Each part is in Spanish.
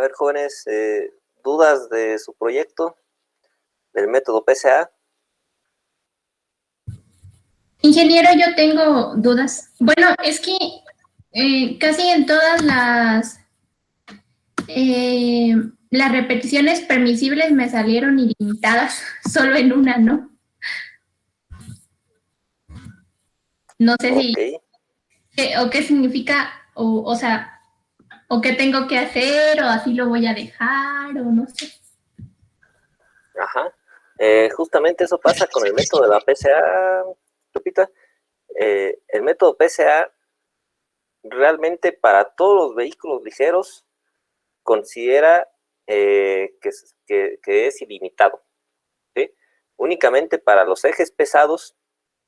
ver, jóvenes, ¿dudas de su proyecto, del método PSA? Ingeniero, yo tengo dudas. Bueno, es que casi en todas las repeticiones permisibles me salieron ilimitadas, solo en una, ¿no? No sé si, Ok, o qué significa, o sea, o qué tengo que hacer, o así lo voy a dejar, o no sé. ajá. Justamente eso pasa con el método de la PSA, Lupita. El método PSA realmente para todos los vehículos ligeros considera que es ilimitado, ¿sí? Únicamente para los ejes pesados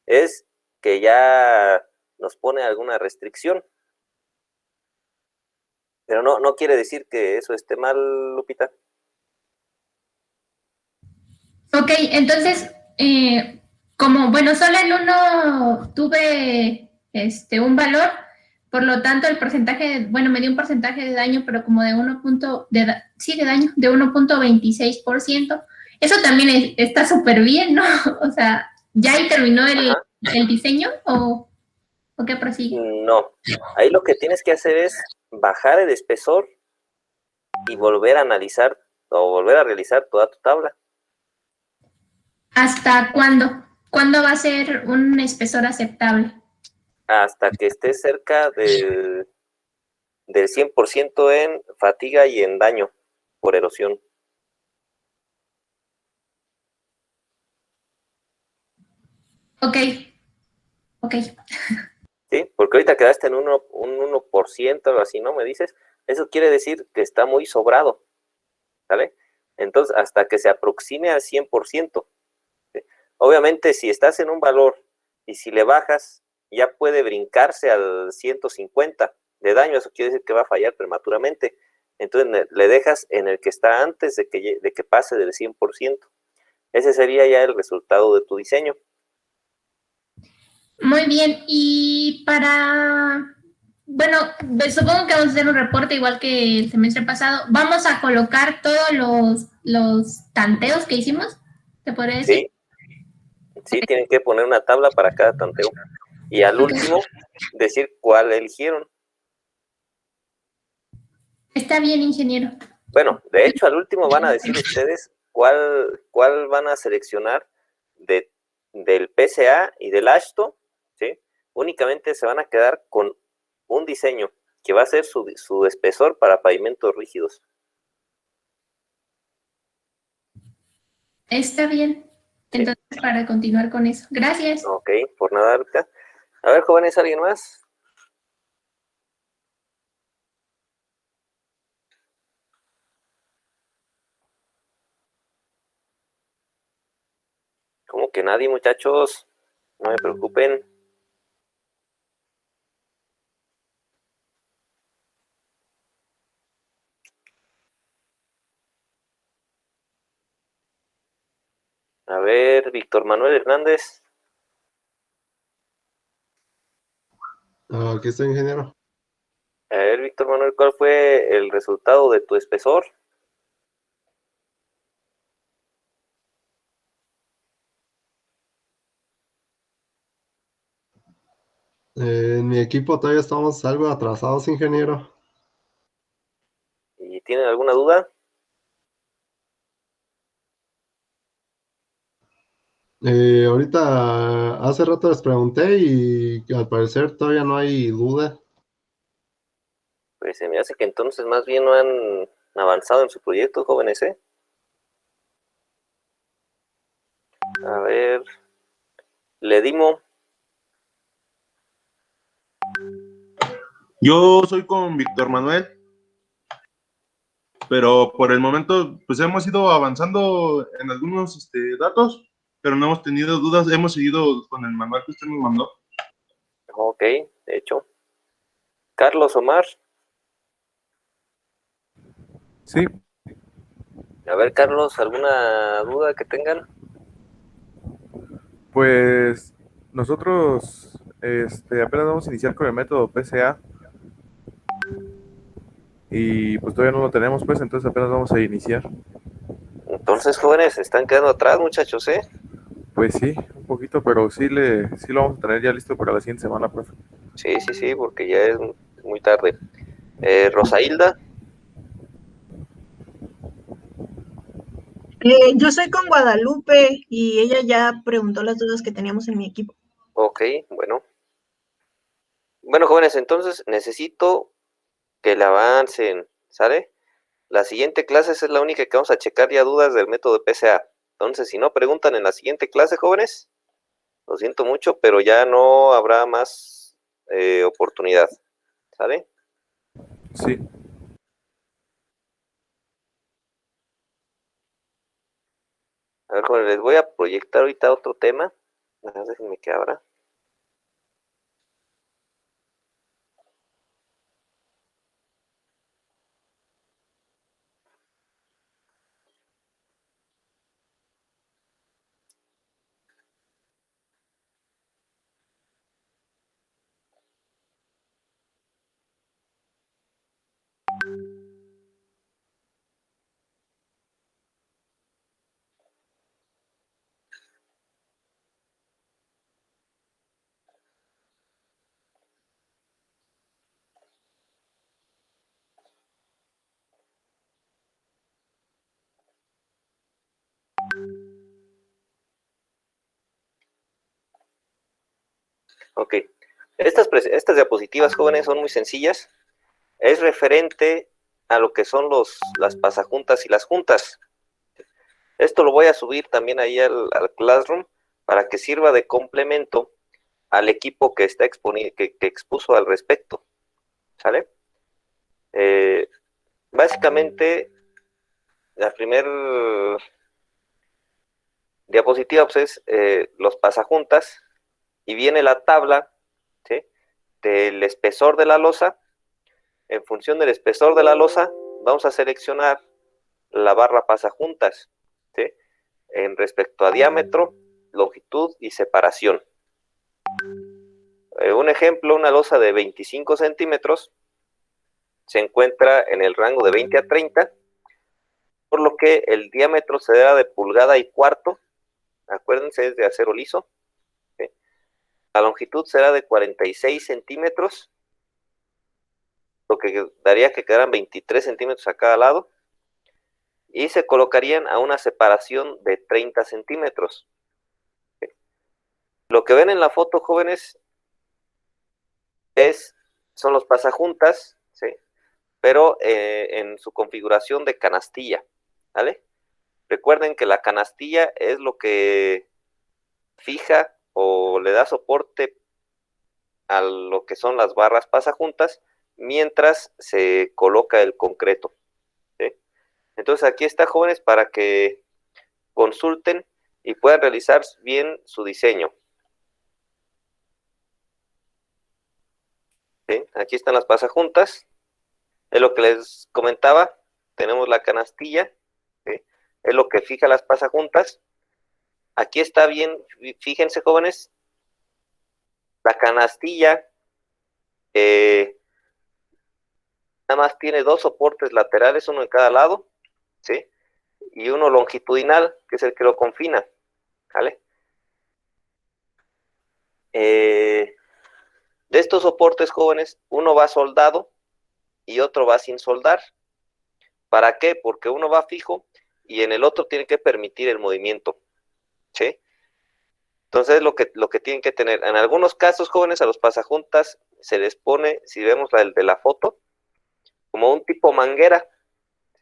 es que ya nos pone alguna restricción, pero no quiere decir que eso esté mal, Lupita. Ok, entonces, como, bueno, solo en uno tuve un valor, por lo tanto el porcentaje, bueno, me dio un porcentaje de daño, pero como de 1 punto, sí, de daño, de 1.26%. Eso también está súper bien, ¿no? O sea, ¿ya ahí terminó el diseño o qué prosigue? No, ahí lo que tienes que hacer es bajar el espesor y volver a analizar o volver a realizar toda tu tabla. ¿Hasta cuándo? ¿Cuándo va a ser un espesor aceptable? Hasta que estés cerca del 100% en fatiga y en daño por erosión. Ok, ok. ¿Sí? Porque ahorita quedaste en un 1%, algo así, ¿no? Me dices, eso quiere decir que está muy sobrado, ¿vale? Entonces, hasta que se aproxime al 100%. ¿Sí? Obviamente, si estás en un valor y si le bajas, ya puede brincarse al 150 de daño, eso quiere decir que va a fallar prematuramente. Entonces, le dejas en el que está antes de que pase del 100%. Ese sería ya el resultado de tu diseño. Muy bien, y bueno, supongo que vamos a hacer un reporte igual que el semestre pasado. Vamos a colocar todos los tanteos que hicimos, ¿te podría decir? Sí, sí, tienen que poner una tabla para cada tanteo. Y al Ok. último, decir cuál eligieron. Está bien, ingeniero. Bueno, de hecho, al último van a decir ustedes cuál van a seleccionar de, del PSA y del ASHTO, ¿sí? Únicamente se van a quedar con un diseño que va a ser su espesor para pavimentos rígidos. Está bien. ¿Sí? Entonces, para continuar con eso. Gracias. Ok, por nada, Arca. A ver, jóvenes, ¿alguien más? Como que nadie, muchachos. No me preocupen. A ver, Víctor Manuel Hernández. Aquí está, ingeniero. A ver, Víctor Manuel, ¿cuál fue el resultado de tu espesor? En mi equipo todavía estamos algo atrasados, ingeniero. ¿Y tienen alguna duda? Ahorita, hace rato les pregunté y al parecer todavía no hay duda. Pues se me hace que entonces más bien no han avanzado en su proyecto, jóvenes, ¿eh? A ver, le dimos. Yo soy con Víctor Manuel, pero por el momento pues hemos ido avanzando en algunos datos, pero no hemos tenido dudas, hemos seguido con el manual que usted nos mandó. Ok, de hecho. Carlos Omar. Sí, A ver, Carlos, ¿alguna duda que tengan? pues nosotros apenas vamos a iniciar con el método PCA. y pues todavía no lo tenemos, pues entonces apenas vamos a iniciar. Entonces, jóvenes, se están quedando atrás, muchachos, ¿eh? Pues sí, un poquito, pero sí lo vamos a tener ya listo para la siguiente semana, profe. Sí, porque ya es muy tarde. Rosailda, Yo soy con Guadalupe y ella ya preguntó las dudas que teníamos en mi equipo. ok, bueno. Bueno, jóvenes, entonces necesito que le avancen, ¿sale? La siguiente clase es la única que vamos a checar ya dudas del método de PCA. Entonces, si no preguntan en la siguiente clase, jóvenes, lo siento mucho, pero ya no habrá más oportunidad, ¿sale? Sí. A ver, jóvenes, les voy a proyectar ahorita otro tema. Déjenme que abra. Ok. Estas diapositivas, jóvenes, son muy sencillas. Es referente a lo que son las pasajuntas y las juntas. Esto lo voy a subir también ahí al Classroom para que sirva de complemento al equipo que está que expuso al respecto. ¿Sale? Básicamente, la primera diapositiva pues, es los pasajuntas y viene la tabla, ¿sí?, del espesor de la losa. En función del espesor de la losa, vamos a seleccionar la barra pasajuntas, ¿sí?, en respecto a diámetro, longitud y separación. Un ejemplo, una losa de 25 centímetros se encuentra en el rango de 20 a 30, por lo que el diámetro será de pulgada y cuarto, acuérdense, es de acero liso, ¿sí? La longitud será de 46 centímetros, lo que daría que quedaran 23 centímetros a cada lado, y se colocarían a una separación de 30 centímetros. ¿Sí? Lo que ven en la foto, jóvenes, son los pasajuntas, ¿sí?, pero en su configuración de canastilla, ¿vale? Recuerden que la canastilla es lo que fija o le da soporte a lo que son las barras pasajuntas mientras se coloca el concreto, ¿sí? Entonces aquí está, jóvenes, para que consulten y puedan realizar bien su diseño. ¿Sí? Aquí están las pasajuntas. Es lo que les comentaba. Tenemos la canastilla, ¿sí?, es lo que fija las pasajuntas. Aquí está bien, fíjense, jóvenes, la canastilla nada más tiene dos soportes laterales, uno en cada lado, ¿sí?, y uno longitudinal, que es el que lo confina, ¿vale? De estos soportes, jóvenes, uno va soldado y otro va sin soldar. ¿Para qué? Porque uno va fijo y en el otro tiene que permitir el movimiento, ¿sí? Entonces, lo que tienen que tener, en algunos casos, jóvenes, a los pasajuntas se les pone, si vemos el de la foto, como un tipo manguera,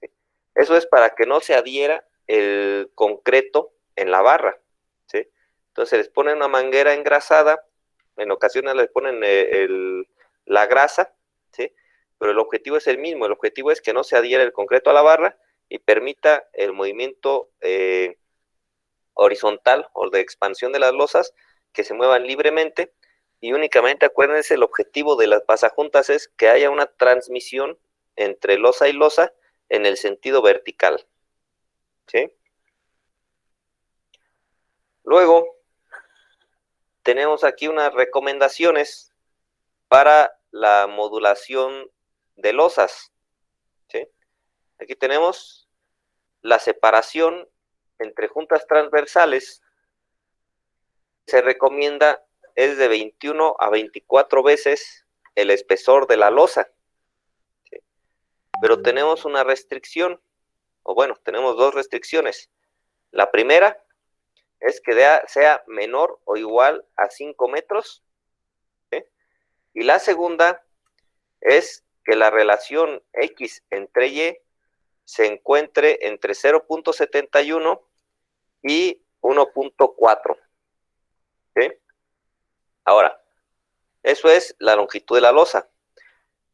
¿sí? Eso es para que no se adhiera el concreto en la barra, ¿sí? Entonces se les pone una manguera engrasada, en ocasiones les ponen la grasa, ¿sí?, pero el objetivo es el mismo, el objetivo es que no se adhiera el concreto a la barra y permita el movimiento horizontal o de expansión de las losas, que se muevan libremente, y únicamente acuérdense, el objetivo de las pasajuntas es que haya una transmisión entre losa y losa en el sentido vertical, ¿sí? Luego, tenemos aquí unas recomendaciones para la modulación de losas, Aquí tenemos la separación entre juntas transversales. Se recomienda es de 21 a 24 veces el espesor de la losa. ¿Sí? Pero tenemos una restricción, o bueno, tenemos dos restricciones. La primera es que sea menor o igual a 5 metros. ¿Sí? Y la segunda es que la relación X entre Y se encuentre entre 0.71 y 1.4. ¿Sí? Ahora, eso es la longitud de la losa.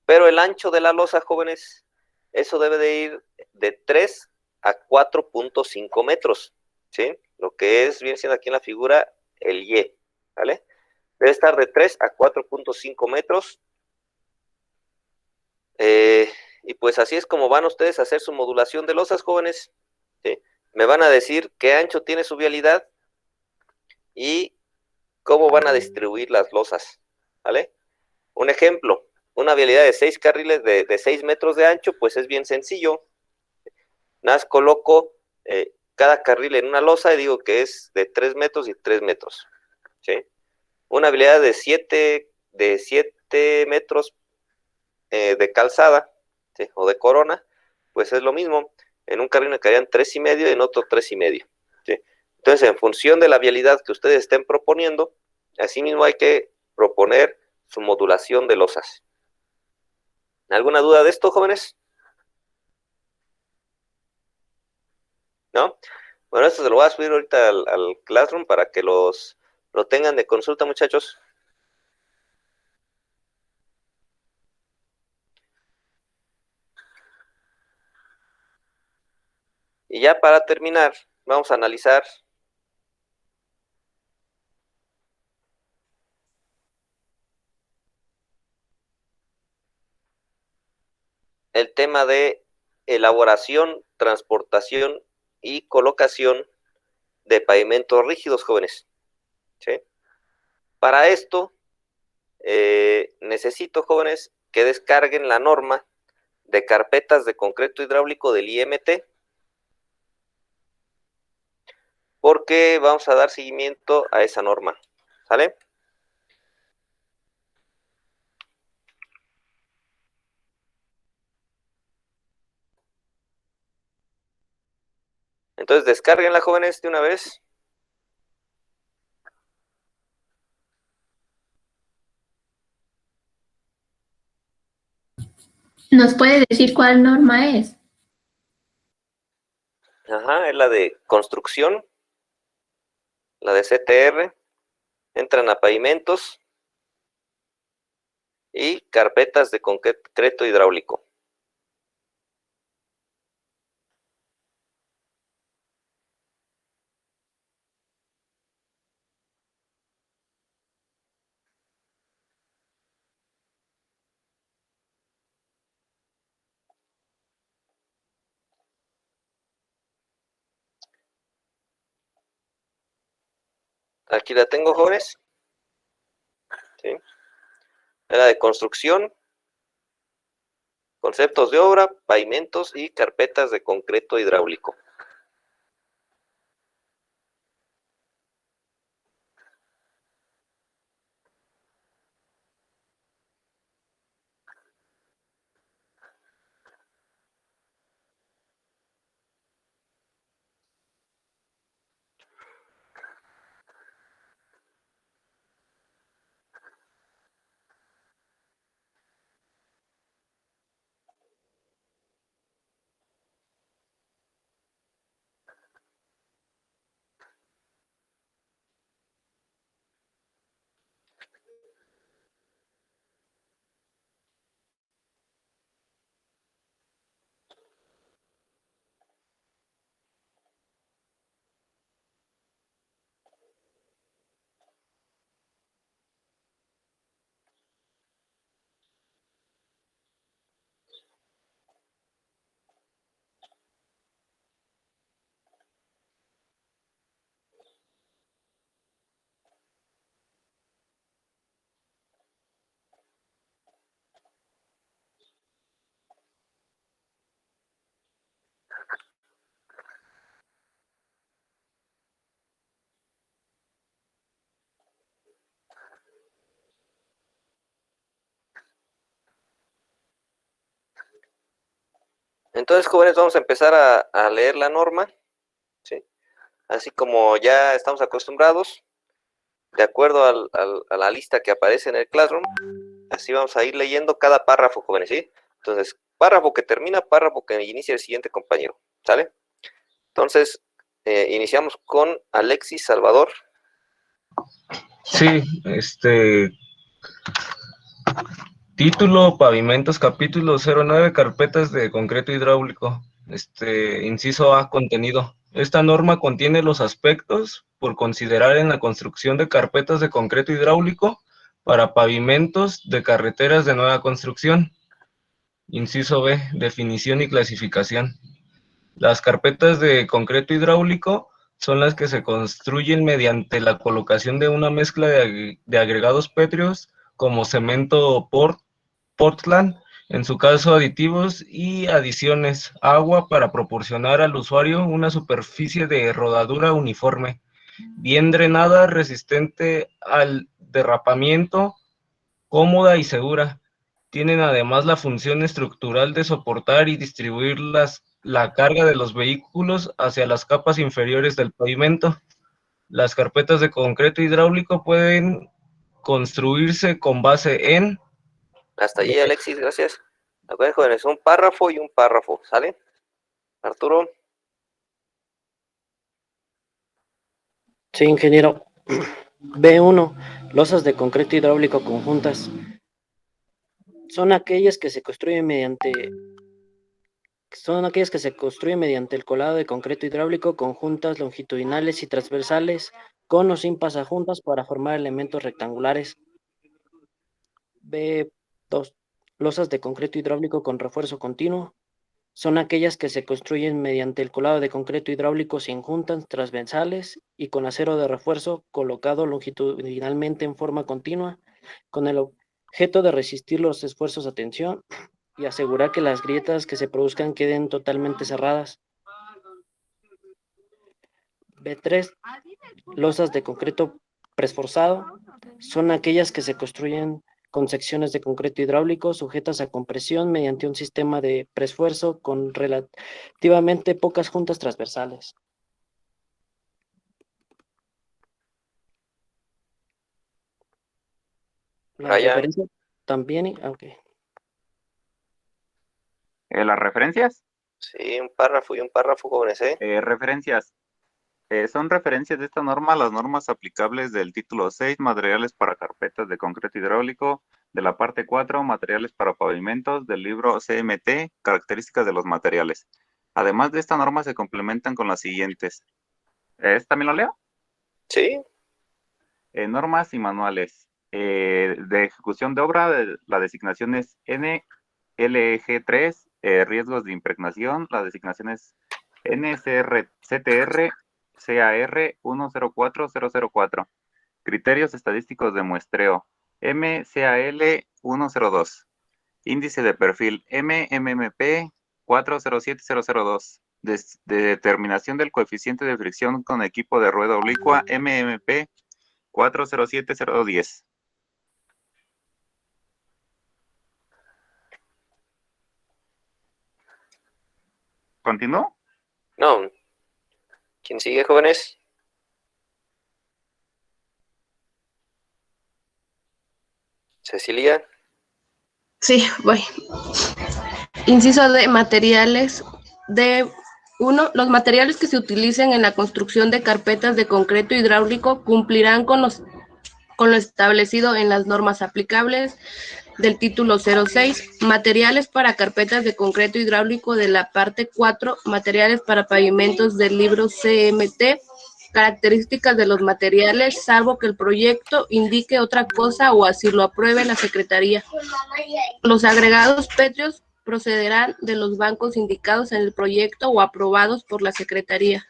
Pero el ancho de la losa, jóvenes, eso debe de ir de 3 a 4.5 metros. ¿Sí? Lo que es, bien siendo aquí en la figura, el Y. ¿Vale? Debe estar de 3 a 4.5 metros. Y pues así es como van ustedes a hacer su modulación de losas, jóvenes. ¿Sí? Me van a decir qué ancho tiene su vialidad y cómo van a distribuir las losas. ¿Vale? Un ejemplo, una vialidad de 6 carriles de 6 metros de ancho, pues es bien sencillo. Nada más coloco cada carril en una losa y digo que es de 3 metros y 3 metros. ¿Sí? Una vialidad de 7 metros de calzada, ¿sí? O de corona, pues es lo mismo. En un carril me caerían 3,5 y en otro 3,5. ¿Sí? Entonces, en función de la vialidad que ustedes estén proponiendo, asimismo hay que proponer su modulación de losas. ¿Alguna duda de esto, jóvenes? ¿No? Bueno, esto se lo voy a subir ahorita al Classroom para que lo tengan de consulta, muchachos. Y ya para terminar, vamos a analizar el tema de elaboración, transportación y colocación de pavimentos rígidos, jóvenes. ¿Sí? Para esto, necesito, jóvenes, que descarguen la norma de carpetas de concreto hidráulico del IMT, porque vamos a dar seguimiento a esa norma. ¿Sale? Entonces, descárguenla, jóvenes, de una vez. ¿Nos puede decir cuál norma es? Ajá, es la de construcción, la de CTR. Entran a pavimentos y carpetas de concreto hidráulico. Aquí la tengo, jóvenes. ¿Sí? La de construcción, conceptos de obra, pavimentos y carpetas de concreto hidráulico. Entonces, jóvenes, vamos a empezar a leer la norma, ¿sí? Así como ya estamos acostumbrados, de acuerdo a la lista que aparece en el Classroom, así vamos a ir leyendo cada párrafo, jóvenes, ¿sí? Entonces, párrafo que termina, párrafo que inicia el siguiente compañero, ¿sale? Entonces, iniciamos con Alexis Salvador. Sí, título, pavimentos, capítulo 09, carpetas de concreto hidráulico. Inciso A, contenido. Esta norma contiene los aspectos por considerar en la construcción de carpetas de concreto hidráulico para pavimentos de carreteras de nueva construcción. Inciso B, definición y clasificación. Las carpetas de concreto hidráulico son las que se construyen mediante la colocación de una mezcla de agregados pétreos como cemento Portland, en su caso aditivos y adiciones, agua para proporcionar al usuario una superficie de rodadura uniforme, bien drenada, resistente al derrapamiento, cómoda y segura. Tienen además la función estructural de soportar y distribuir la carga de los vehículos hacia las capas inferiores del pavimento. Las carpetas de concreto hidráulico pueden construirse con base en... Hasta allí, Alexis, gracias. Acuérdense, jóvenes, un párrafo y un párrafo, ¿sale? Arturo. Sí, ingeniero. B1. Losas de concreto hidráulico conjuntas. Son aquellas que se construyen mediante el colado de concreto hidráulico con juntas longitudinales y transversales, con o sin pasajuntas para formar elementos rectangulares. B2. Losas de concreto hidráulico con refuerzo continuo. Son aquellas que se construyen mediante el colado de concreto hidráulico sin juntas transversales y con acero de refuerzo colocado longitudinalmente en forma continua, con el objeto de resistir los esfuerzos de tensión y asegurar que las grietas que se produzcan queden totalmente cerradas. B3. Losas de concreto presforzado. Son aquellas que se construyen con secciones de concreto hidráulico sujetas a compresión mediante un sistema de preesfuerzo con relativamente pocas juntas transversales. La Brian. referencia también, okay. ¿Las referencias? Sí, un párrafo y un párrafo, jóvenes, ¿eh? Referencias. Son referencias de esta norma a las normas aplicables del título 6, materiales para carpetas de concreto hidráulico, de la parte 4, materiales para pavimentos, del libro CMT, características de los materiales. Además de esta norma se complementan con las siguientes. ¿También lo leo? Sí. Normas y manuales. De ejecución de obra, la designación es NLG3, riesgos de impregnación, la designación es NCTR, CAR 104004. Criterios estadísticos de muestreo, MCAL 102. Índice de perfil, MMP 407002. De determinación del coeficiente de fricción con equipo de rueda oblicua, MMP 407010. ¿Continúo? No. ¿Quién sigue, jóvenes? Cecilia. Sí, voy. Inciso de materiales de 1. Los materiales que se utilicen en la construcción de carpetas de concreto hidráulico cumplirán con lo establecido en las normas aplicables del título 06, materiales para carpetas de concreto hidráulico de la parte 4, materiales para pavimentos del libro CMT, características de los materiales, salvo que el proyecto indique otra cosa o así lo apruebe la Secretaría. Los agregados pétreos procederán de los bancos indicados en el proyecto o aprobados por la Secretaría.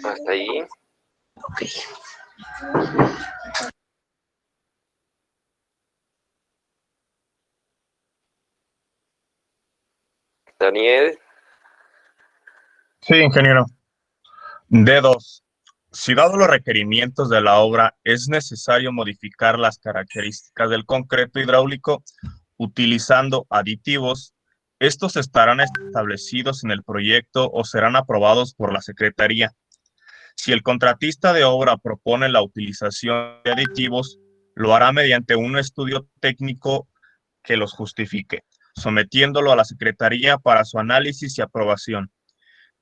Hasta ahí. Ok. Daniel. Sí, ingeniero. D2. Si dado los requerimientos de la obra es necesario modificar las características del concreto hidráulico utilizando aditivos, Estos estarán establecidos en el proyecto o serán aprobados por la Secretaría. Si el contratista de obra propone la utilización de aditivos, lo hará mediante un estudio técnico que los justifique, sometiéndolo a la Secretaría para su análisis y aprobación.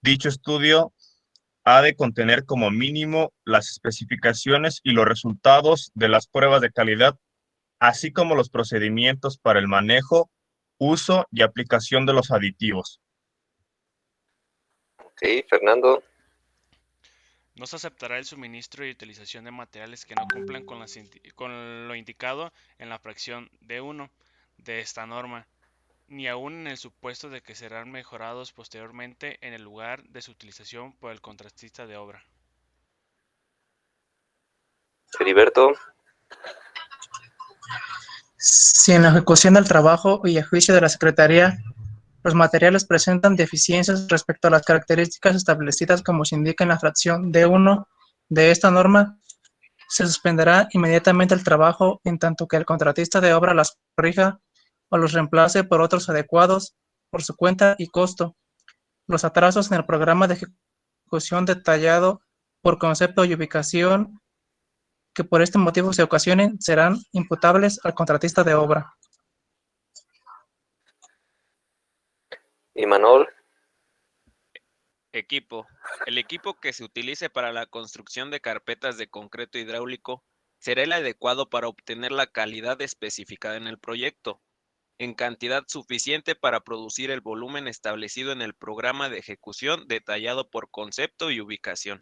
Dicho estudio ha de contener como mínimo las especificaciones y los resultados de las pruebas de calidad, así como los procedimientos para el manejo, uso y aplicación de los aditivos. Ok, Fernando. No se aceptará el suministro y utilización de materiales que no cumplan con lo indicado en la fracción D1 de esta norma, ni aun en el supuesto de que serán mejorados posteriormente en el lugar de su utilización por el contratista de obra. Heriberto. Si en la ejecución del trabajo y a juicio de la Secretaría, los materiales presentan deficiencias respecto a las características establecidas como se indica en la fracción D1 de esta norma, se suspenderá inmediatamente el trabajo en tanto que el contratista de obra las corrija o los reemplace por otros adecuados por su cuenta y costo. Los atrasos en el programa de ejecución detallado por concepto y ubicación que por este motivo se ocasionen serán imputables al contratista de obra. Imanol. Equipo. El equipo que se utilice para la construcción de carpetas de concreto hidráulico será el adecuado para obtener la calidad especificada en el proyecto, en cantidad suficiente para producir el volumen establecido en el programa de ejecución detallado por concepto y ubicación,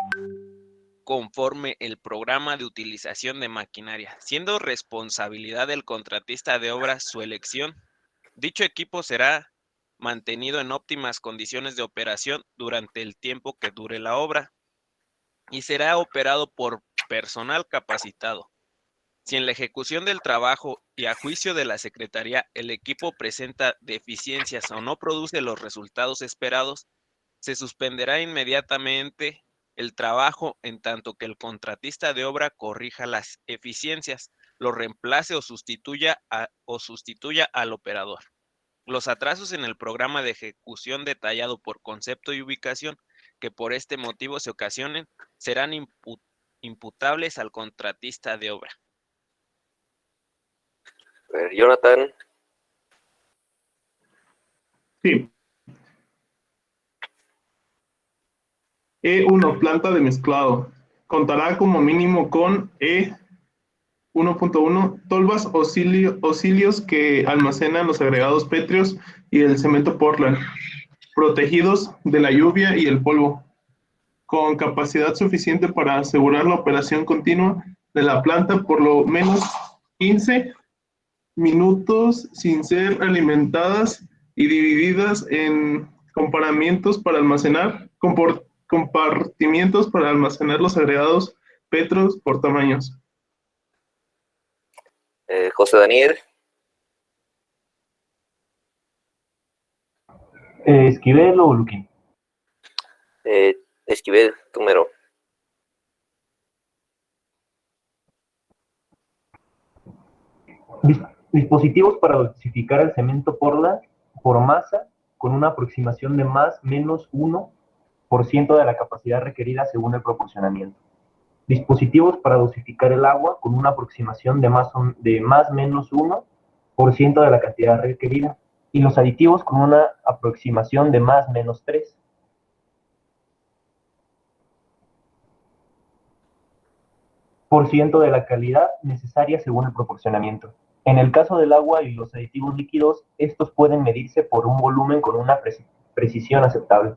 conforme el programa de utilización de maquinaria, siendo responsabilidad del contratista de obra su elección. Dicho equipo será mantenido en óptimas condiciones de operación durante el tiempo que dure la obra y será operado por personal capacitado. Si en la ejecución del trabajo y a juicio de la Secretaría el equipo presenta deficiencias o no produce los resultados esperados, se suspenderá inmediatamente el trabajo en tanto que el contratista de obra corrija las eficiencias, lo reemplace o sustituya al operador. Los atrasos en el programa de ejecución detallado por concepto y ubicación que por este motivo se ocasionen serán imputables al contratista de obra. A ver, Jonathan. Sí. E1, planta de mezclado. Contará como mínimo con E1.1, tolvas o cilios que almacenan los agregados pétreos y el cemento Portland, protegidos de la lluvia y el polvo, con capacidad suficiente para asegurar la operación continua de la planta por lo menos 15 minutos sin ser alimentadas y divididas en compartimientos para almacenar los agregados pétreos por tamaños. José Daniel. ¿Esquivel o Luquín? Esquivel, número. Dispositivos para dosificar el cemento Portland por masa con una aproximación de más-menos 1% de la capacidad requerida según el proporcionamiento. Dispositivos para dosificar el agua con una aproximación de más-menos 1% de la cantidad requerida. Y los aditivos con una aproximación de más-menos 3% de la calidad necesaria según el proporcionamiento. En el caso del agua y los aditivos líquidos, estos pueden medirse por un volumen con una precisión aceptable.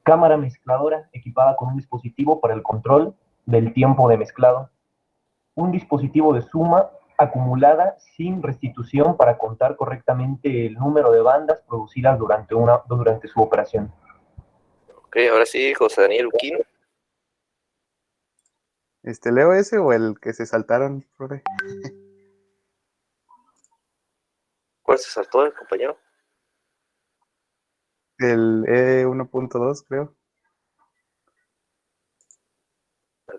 Cámara mezcladora equipada con un dispositivo para el control del tiempo de mezclado. Un dispositivo de suma acumulada sin restitución para contar correctamente el número de bandas producidas durante su operación. Ok, ahora sí, José Daniel Uquino. ¿Leo ese o el que se saltaron, profe? ¿Cuál se saltó el compañero? El E1.2, creo.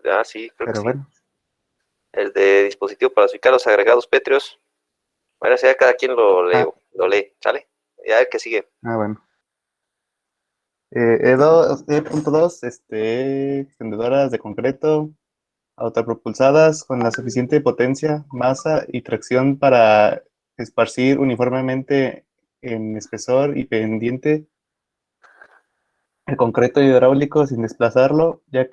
Ah, sí, creo Pero que sí. bueno. El de dispositivo para dosificar los agregados pétreos. Bueno, ya cada quien lo lee, ¿sale? Ya el que sigue. Ah, bueno. E2, extendedoras de concreto autopropulsadas con la suficiente potencia, masa y tracción para esparcir uniformemente en espesor y pendiente el concreto hidráulico sin desplazarlo, ya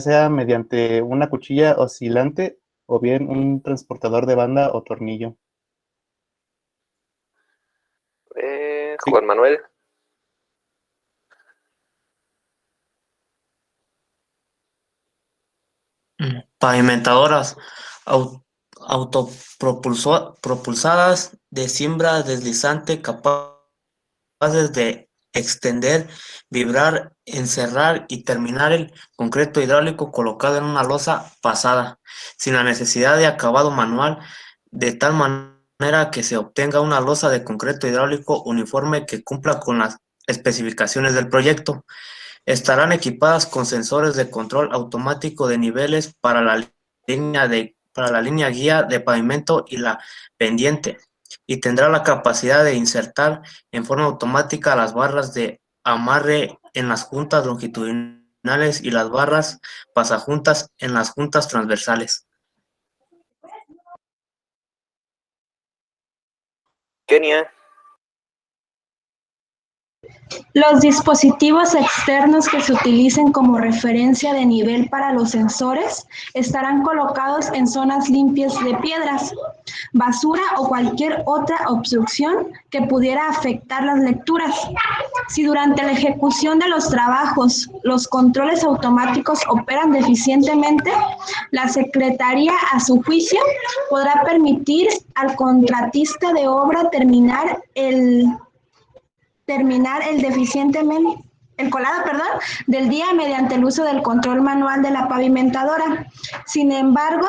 sea mediante una cuchilla oscilante o bien un transportador de banda o tornillo. Juan Manuel. Pavimentadoras autopropulsadas de cimbra deslizante capaces de extender, vibrar, encerrar y terminar el concreto hidráulico colocado en una losa pasada, sin la necesidad de acabado manual, de tal manera que se obtenga una losa de concreto hidráulico uniforme que cumpla con las especificaciones del proyecto. Estarán equipadas con sensores de control automático de niveles para la línea guía de pavimento y la pendiente, y tendrá la capacidad de insertar en forma automática las barras de amarre en las juntas longitudinales y las barras pasajuntas en las juntas transversales. Kenia. Los dispositivos externos que se utilicen como referencia de nivel para los sensores estarán colocados en zonas limpias de piedras, basura o cualquier otra obstrucción que pudiera afectar las lecturas. Si durante la ejecución de los trabajos los controles automáticos operan deficientemente, la Secretaría, a su juicio, podrá permitir al contratista de obra terminar el colado, del día mediante el uso del control manual de la pavimentadora. Sin embargo,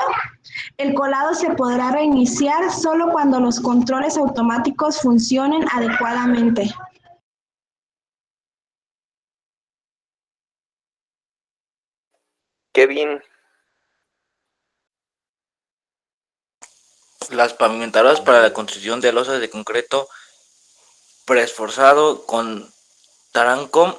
el colado se podrá reiniciar solo cuando los controles automáticos funcionen adecuadamente. Kevin. Las pavimentadoras para la construcción de losas de concreto preesforzado contarán con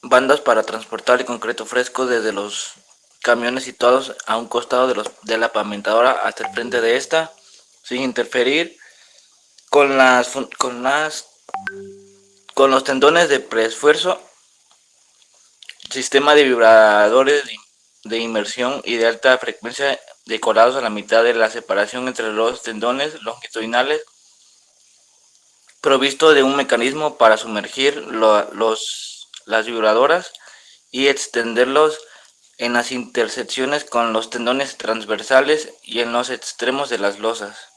bandas para transportar el concreto fresco desde los camiones situados a un costado de la pavimentadora hasta el frente de esta, sin interferir con los tendones de preesfuerzo, sistema de vibradores de inmersión y de alta frecuencia decorados a la mitad de la separación entre los tendones longitudinales, provisto de un mecanismo para sumergir las vibradoras y extenderlos en las intersecciones con los tendones transversales y en los extremos de las losas.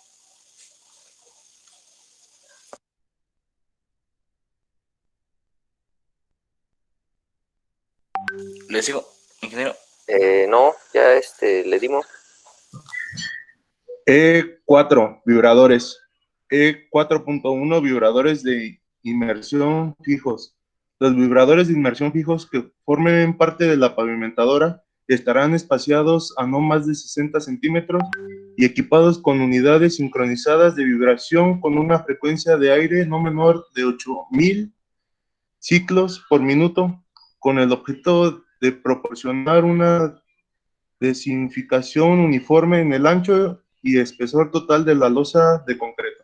¿Le sigo, ingeniero? No, ya le dimos. E4, vibradores. E4.1, vibradores de inmersión fijos. Los vibradores de inmersión fijos que formen parte de la pavimentadora estarán espaciados a no más de 60 centímetros y equipados con unidades sincronizadas de vibración con una frecuencia de aire no menor de 8,000 ciclos por minuto, con el objeto de proporcionar una desinficación uniforme en el ancho y espesor total de la losa de concreto.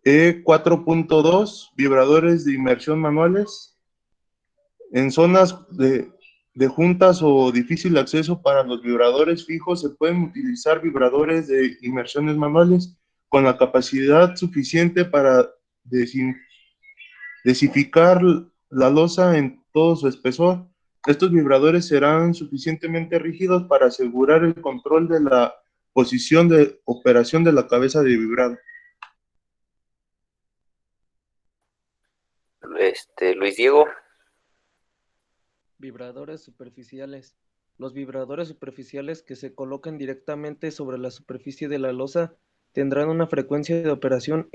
E4.2, vibradores de inmersión manuales. En zonas de juntas o difícil acceso para los vibradores fijos se pueden utilizar vibradores de inmersiones manuales con la capacidad suficiente para desificar la losa en todo su espesor. Estos vibradores serán suficientemente rígidos para asegurar el control de la posición de operación de la cabeza de vibrado. Luis Diego. Vibradores superficiales. Los vibradores superficiales que se coloquen directamente sobre la superficie de la losa tendrán una frecuencia de operación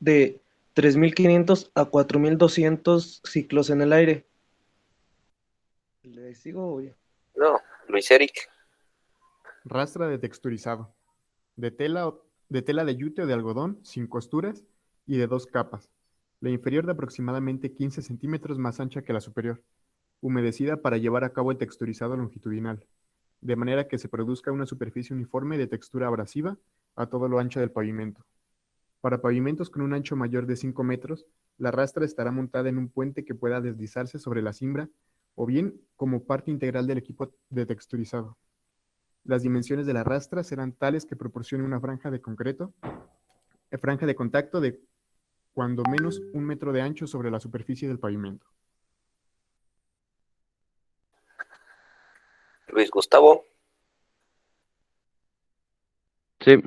de 3.500 a 4.200 ciclos en el aire. ¿Le sigo o ya? No, Luis Eric. Rastra de texturizado. de tela de yute o de algodón sin costuras y de 2 capas, la inferior de aproximadamente 15 centímetros más ancha que la superior, humedecida para llevar a cabo el texturizado longitudinal, de manera que se produzca una superficie uniforme de textura abrasiva a todo lo ancho del pavimento. Para pavimentos con un ancho mayor de 5 metros, la rastra estará montada en un puente que pueda deslizarse sobre la cimbra o bien como parte integral del equipo de texturizado. Las dimensiones de la rastra serán tales que proporcione una franja de contacto de cuando menos 1 metro de ancho sobre la superficie del pavimento. Luis Gustavo. Sí.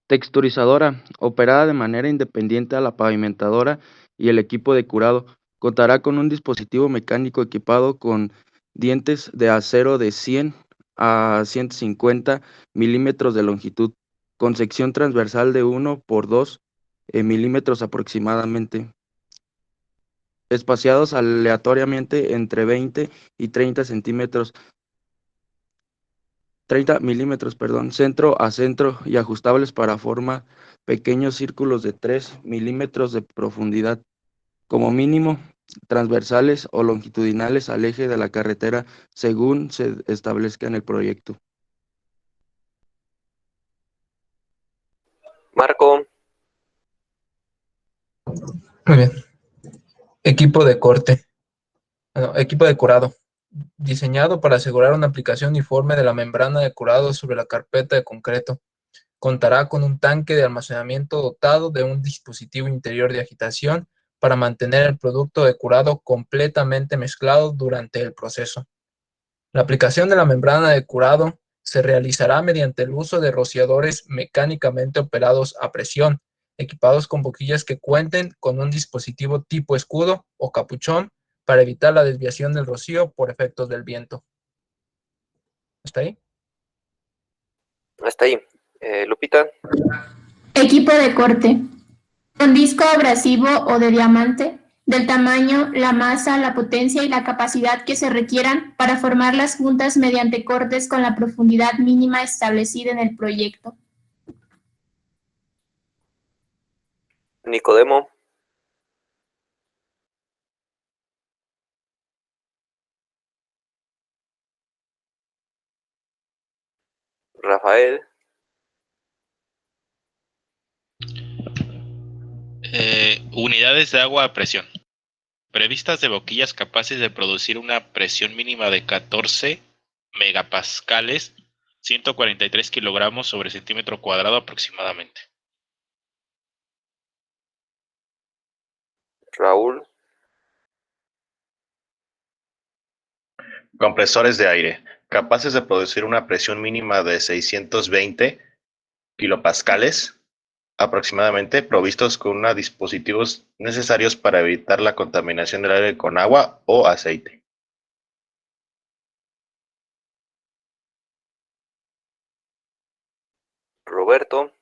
Texturizadora, operada de manera independiente a la pavimentadora y el equipo de curado, contará con un dispositivo mecánico equipado con dientes de acero de 100 a 150 milímetros de longitud, con sección transversal de 1 por 2 milímetros aproximadamente, espaciados aleatoriamente entre 20 y 30 milímetros, centro a centro y ajustables para formar pequeños círculos de 3 milímetros de profundidad, como mínimo, transversales o longitudinales al eje de la carretera según se establezca en el proyecto. Marco. Muy bien. Equipo de corte. Equipo de curado. Diseñado para asegurar una aplicación uniforme de la membrana de curado sobre la carpeta de concreto. Contará con un tanque de almacenamiento dotado de un dispositivo interior de agitación para mantener el producto de curado completamente mezclado durante el proceso. La aplicación de la membrana de curado se realizará mediante el uso de rociadores mecánicamente operados a presión, equipados con boquillas que cuenten con un dispositivo tipo escudo o capuchón para evitar la desviación del rocío por efectos del viento. ¿Está ahí? Hasta ahí. Lupita. Equipo de corte. Con disco abrasivo o de diamante, del tamaño, la masa, la potencia y la capacidad que se requieran para formar las juntas mediante cortes con la profundidad mínima establecida en el proyecto. Nicodemo. Rafael. Unidades de agua a presión. Previstas de boquillas capaces de producir una presión mínima de 14 megapascales, 143 kilogramos sobre centímetro cuadrado aproximadamente. Raúl. Compresores de aire, capaces de producir una presión mínima de 620 kilopascales, aproximadamente, provistos con dispositivos necesarios para evitar la contaminación del aire con agua o aceite. Roberto.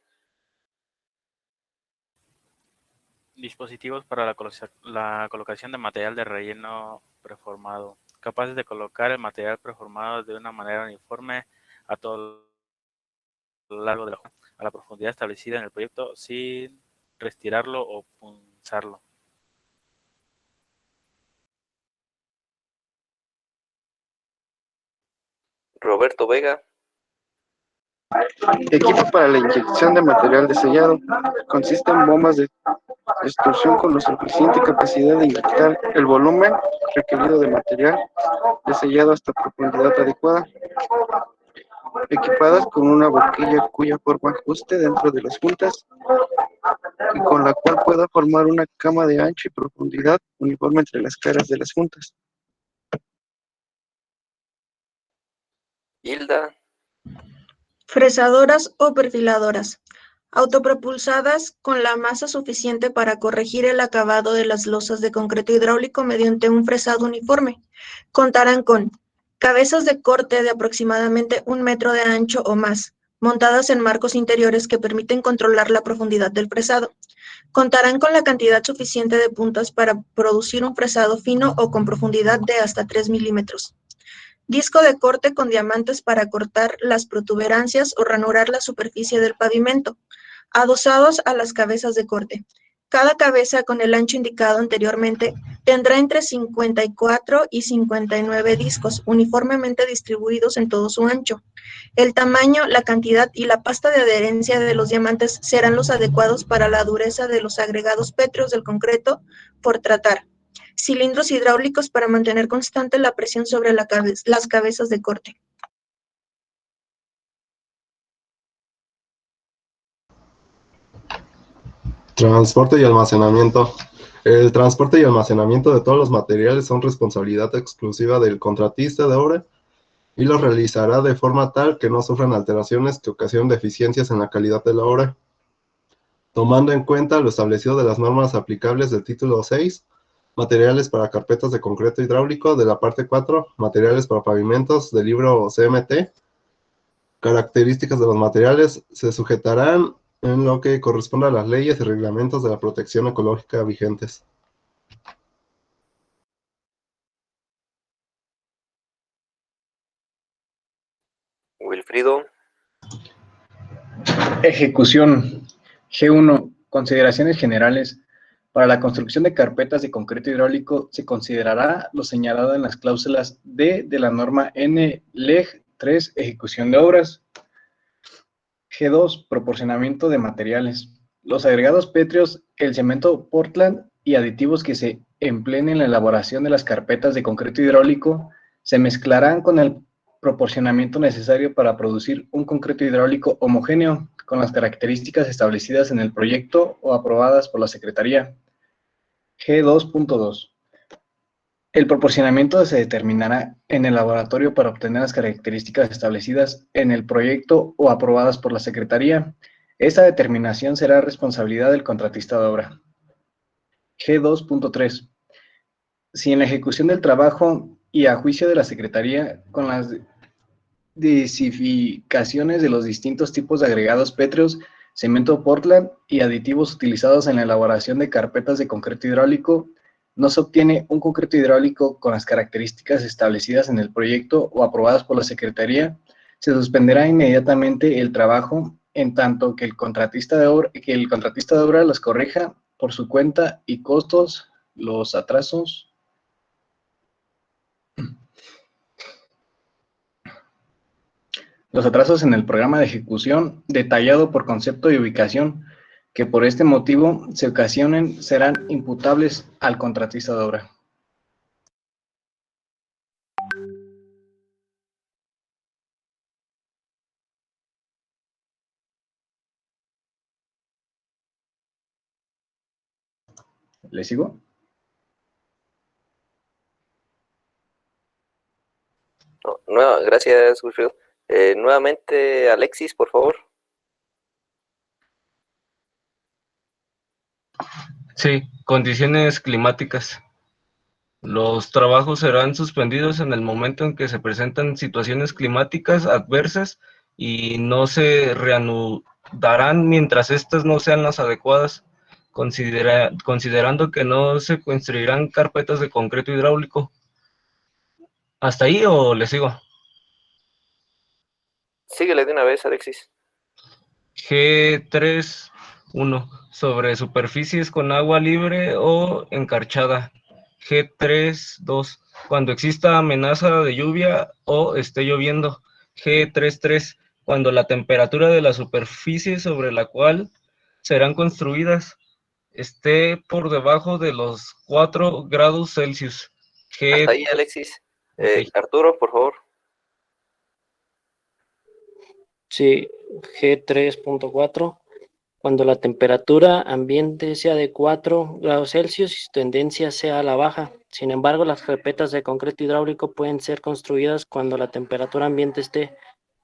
Dispositivos para la colocación de material de relleno preformado, capaces de colocar el material preformado de una manera uniforme a todo lo largo de a la profundidad establecida en el proyecto sin retirarlo o punzarlo. Roberto Vega. Equipo para la inyección de material de sellado. Consiste en bombas de extrusión con la suficiente capacidad de inyectar el volumen requerido de material de sellado hasta profundidad adecuada, equipadas con una boquilla cuya forma ajuste dentro de las juntas y con la cual pueda formar una cama de ancho y profundidad uniforme entre las caras de las juntas. Hilda. Fresadoras o perfiladoras, autopropulsadas con la masa suficiente para corregir el acabado de las losas de concreto hidráulico mediante un fresado uniforme. Contarán con cabezas de corte de aproximadamente 1 metro de ancho o más, montadas en marcos interiores que permiten controlar la profundidad del fresado. Contarán con la cantidad suficiente de puntas para producir un fresado fino o con profundidad de hasta 3 milímetros. disco de corte con diamantes para cortar las protuberancias o ranurar la superficie del pavimento, adosados a las cabezas de corte. Cada cabeza con el ancho indicado anteriormente tendrá entre 54 y 59 discos uniformemente distribuidos en todo su ancho. El tamaño, la cantidad y la pasta de adherencia de los diamantes serán los adecuados para la dureza de los agregados pétreos del concreto por tratar. Cilindros hidráulicos para mantener constante la presión sobre las cabezas de corte. Transporte y almacenamiento. El transporte y almacenamiento de todos los materiales son responsabilidad exclusiva del contratista de obra y los realizará de forma tal que no sufran alteraciones que ocasionen deficiencias en la calidad de la obra, tomando en cuenta lo establecido de las normas aplicables del título 6, materiales para carpetas de concreto hidráulico, de la parte 4, materiales para pavimentos del libro CMT. Características de los materiales se sujetarán en lo que corresponde a las leyes y reglamentos de la protección ecológica vigentes. Wilfrido. Ejecución. G1. Consideraciones generales. Para la construcción de carpetas de concreto hidráulico se considerará lo señalado en las cláusulas D de la norma N Leg 3, ejecución de obras. G2. Proporcionamiento de materiales. Los agregados pétreos, el cemento Portland y aditivos que se empleen en la elaboración de las carpetas de concreto hidráulico se mezclarán con el proporcionamiento necesario para producir un concreto hidráulico homogéneo con las características establecidas en el proyecto o aprobadas por la Secretaría. G2.2. El proporcionamiento se determinará en el laboratorio para obtener las características establecidas en el proyecto o aprobadas por la Secretaría. Esta determinación será responsabilidad del contratista de obra. G2.3. Si en la ejecución del trabajo y a juicio de la Secretaría, con las desificaciones de los distintos tipos de agregados pétreos, cemento Portland y aditivos utilizados en la elaboración de carpetas de concreto hidráulico, no se obtiene un concreto hidráulico con las características establecidas en el proyecto o aprobadas por la Secretaría, se suspenderá inmediatamente el trabajo en tanto que el contratista de obra los corrija por su cuenta y costos los atrasos en el programa de ejecución detallado por concepto y ubicación que por este motivo se ocasionen serán imputables al contratista de obra. ¿Le sigo? No, gracias, Wilfrido. Nuevamente, Alexis, por favor. Sí, condiciones climáticas. Los trabajos serán suspendidos en el momento en que se presentan situaciones climáticas adversas y no se reanudarán mientras estas no sean las adecuadas, considerando que no se construirán carpetas de concreto hidráulico. ¿Hasta ahí o le sigo? Síguele de una vez, Alexis. G3.1. Sobre superficies con agua libre o encarchada. G3.2. Cuando exista amenaza de lluvia o esté lloviendo. G3.3. Cuando la temperatura de la superficie sobre la cual serán construidas esté por debajo de los 4 grados Celsius. Hasta ahí, Alexis. Arturo, por favor. Sí, G3.4. Cuando la temperatura ambiente sea de 4 grados Celsius y su tendencia sea a la baja. Sin embargo, las carpetas de concreto hidráulico pueden ser construidas cuando la temperatura ambiente esté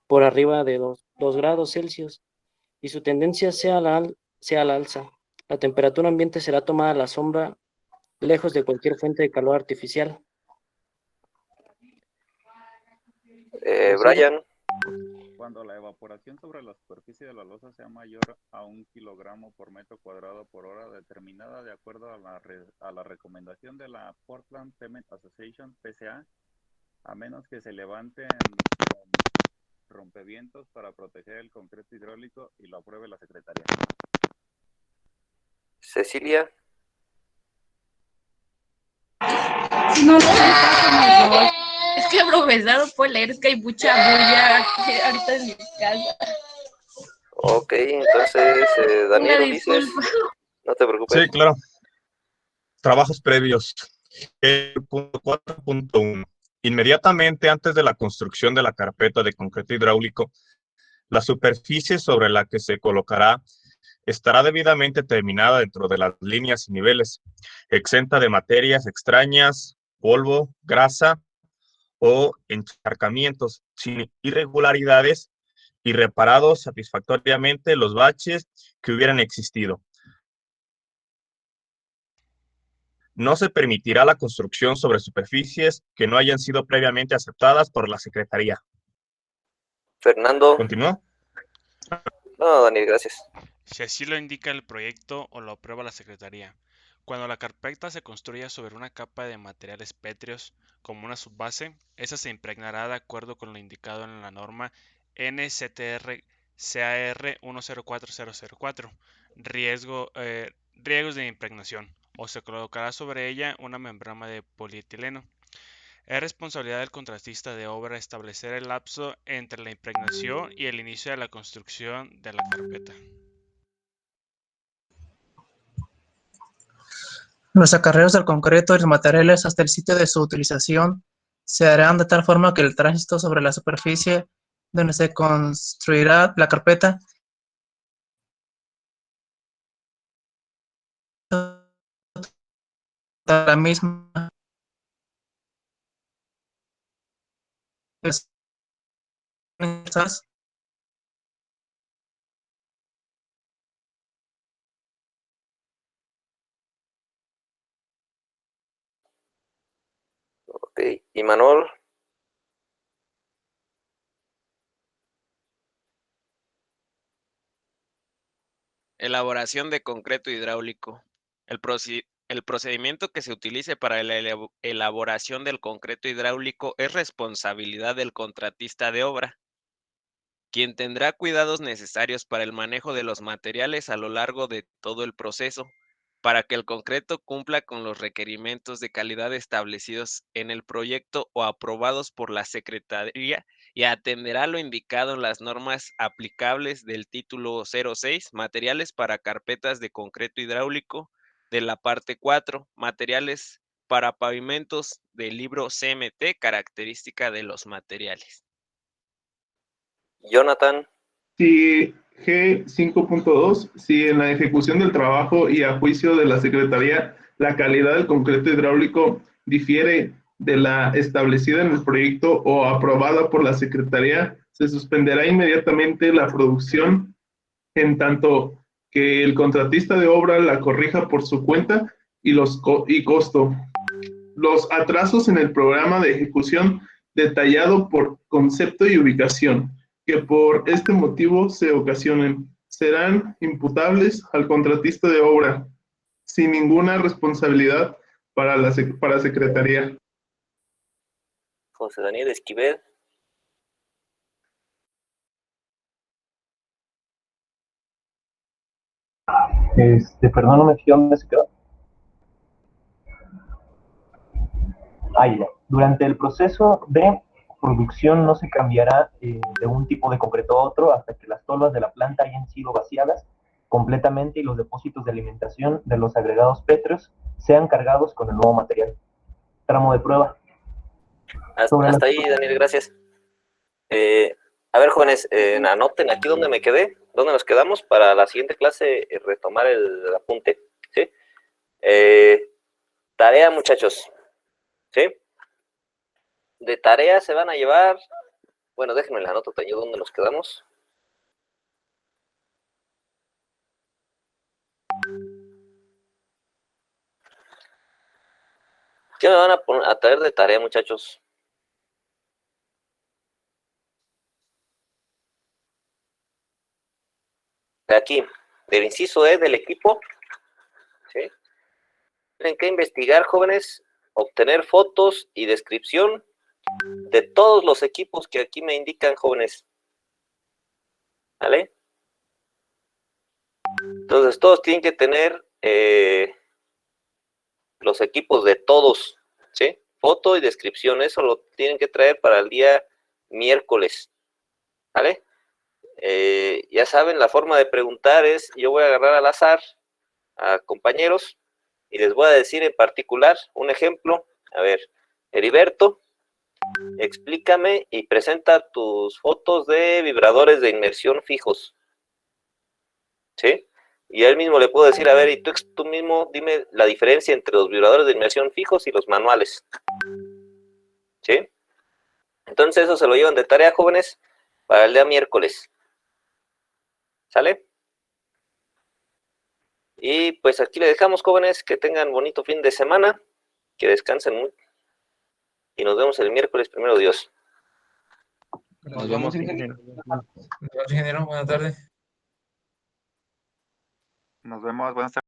por arriba de 2 grados Celsius y su tendencia sea a la alza. La temperatura ambiente será tomada a la sombra, lejos de cualquier fuente de calor artificial. Brian. Cuando la evaporación sobre la superficie de la losa sea mayor a 1 kilogramo por metro cuadrado por hora, determinada de acuerdo a la recomendación de la Portland Cement Association, PCA, a menos que se levanten rompevientos para proteger el concreto hidráulico y lo apruebe la Secretaría. Cecilia. No, es que profesor no puedo leer, es que hay mucha bulla ahorita en mi casa. Ok, entonces, Daniel, Una Ulises, disculpa. no te preocupes. Sí, claro. Trabajos previos. 4.1. Inmediatamente antes de la construcción de la carpeta de concreto hidráulico, la superficie sobre la que se colocará estará debidamente terminada dentro de las líneas y niveles, exenta de materias extrañas, polvo, grasa o encharcamientos, sin irregularidades y reparados satisfactoriamente los baches que hubieran existido. No se permitirá la construcción sobre superficies que no hayan sido previamente aceptadas por la Secretaría. Fernando. ¿Continúa? No, Daniel, gracias. Si así lo indica el proyecto o lo aprueba la Secretaría. Cuando la carpeta se construya sobre una capa de materiales pétreos como una subbase, esa se impregnará de acuerdo con lo indicado en la norma NCTR CAR 104004, riesgos de impregnación, o se colocará sobre ella una membrana de polietileno. Es responsabilidad del contratista de obra establecer el lapso entre la impregnación y el inicio de la construcción de la carpeta. Los acarreos del concreto y los materiales hasta el sitio de su utilización se harán de tal forma que el tránsito sobre la superficie donde se construirá la carpeta la misma Ok, ¿y Manuel? Elaboración de concreto hidráulico. El procedimiento que se utilice para la elaboración del concreto hidráulico es responsabilidad del contratista de obra, quien tendrá cuidados necesarios para el manejo de los materiales a lo largo de todo el proceso, para que el concreto cumpla con los requerimientos de calidad establecidos en el proyecto o aprobados por la Secretaría, y atenderá lo indicado en las normas aplicables del título 06, materiales para carpetas de concreto hidráulico, de la parte 4, materiales para pavimentos, del libro CMT, característica de los materiales. Jonathan. Si G5.2, si en la ejecución del trabajo y a juicio de la Secretaría la calidad del concreto hidráulico difiere de la establecida en el proyecto o aprobada por la Secretaría, se suspenderá inmediatamente la producción en tanto que el contratista de obra la corrija por su cuenta y costo. Los atrasos en el programa de ejecución detallado por concepto y ubicación que por este motivo se ocasionen serán imputables al contratista de obra sin ninguna responsabilidad para Secretaría. José Daniel Esquivel. Perdón, no me fijé dónde se quedó. Ahí va. Durante el proceso de producción no se cambiará de un tipo de concreto a otro hasta que las tolvas de la planta hayan sido vaciadas completamente y los depósitos de alimentación de los agregados pétreos sean cargados con el nuevo material. Tramo de prueba. Hasta ahí, Daniel, gracias. A ver, jóvenes, anoten aquí donde me quedé, donde nos quedamos para la siguiente clase retomar el apunte, ¿sí? Tarea, muchachos, ¿sí? De tarea se van a llevar, bueno, déjenme la anoto yo donde nos quedamos. ¿Qué me van a traer de tarea, muchachos? De aquí, del inciso E del equipo, ¿sí? Tienen que investigar, jóvenes, obtener fotos y descripción de todos los equipos que aquí me indican, jóvenes. ¿Vale? Entonces, todos tienen que tener los equipos de todos, ¿sí? Foto y descripción, eso lo tienen que traer para el día miércoles, ¿vale? Ya saben, la forma de preguntar es, yo voy a agarrar al azar a compañeros y les voy a decir en particular un ejemplo. A ver, Heriberto, explícame y presenta tus fotos de vibradores de inmersión fijos, ¿sí? Y a él mismo le puedo decir, a ver, y tú mismo dime la diferencia entre los vibradores de inmersión fijos y los manuales, ¿sí? Entonces eso se lo llevan de tarea, jóvenes, para el día miércoles. ¿Sale? Y pues aquí le dejamos, jóvenes, que tengan bonito fin de semana, que descansen mucho. Y nos vemos el miércoles, primero Dios. Nos vemos, ingeniero. Buenas tardes. Nos vemos, buenas tardes.